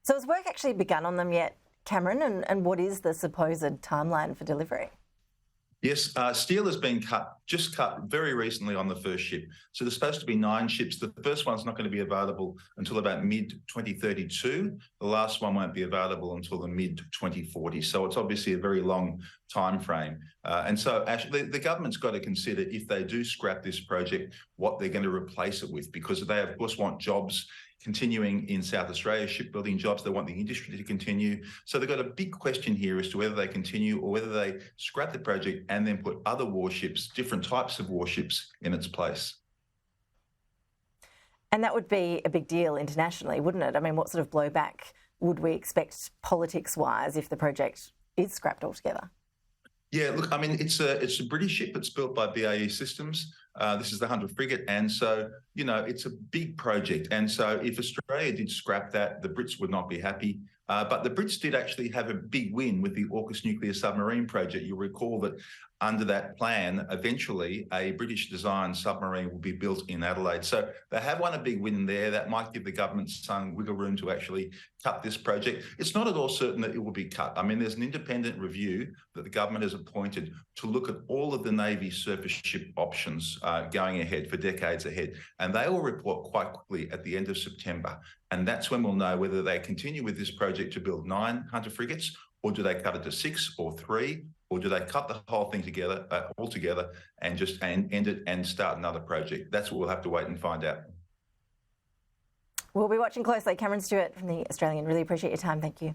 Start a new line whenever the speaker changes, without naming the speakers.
So has work actually begun on them yet, Cameron? And what is the supposed timeline for delivery?
Yes, steel has been just cut very recently on the first ship. So there's supposed to be 9 ships. The first one's not going to be available until about mid-2032. The last one won't be available until the mid-2040. So it's obviously a very long time frame. And so actually the government's got to consider, if they do scrap this project, what they're going to replace it with, because they of course want jobs continuing in South Australia, shipbuilding jobs. They want the industry to continue. So they've got a big question here as to whether they continue or whether they scrap the project and then put other warships, different types of warships, in its place.
And that would be a big deal internationally, wouldn't it? I mean, what sort of blowback would we expect politics-wise if the project is scrapped altogether?
Yeah, look, I mean, it's a British ship. It's built by BAE Systems. This is the Hunter frigate. And so, you know, it's a big project. And so if Australia did scrap that, the Brits would not be happy. But the Brits did actually have a big win with the AUKUS nuclear submarine project. You'll recall that under that plan, eventually a British-designed submarine will be built in Adelaide. So they have won a big win there. That might give the government some wiggle room to actually cut this project. It's not at all certain that it will be cut. I mean, there's an independent review that the government has appointed to look at all of the Navy surface ship options going ahead for decades ahead. And they will report quite quickly at the end of September. And that's when we'll know whether they continue with this project to build 9 Hunter frigates, or do they cut it to 6 or 3, or do they cut the whole thing together, altogether, and just end it and start another project? That's what we'll have to wait and find out.
We'll be watching closely. Cameron Stewart from the Australian, really appreciate your time. Thank you.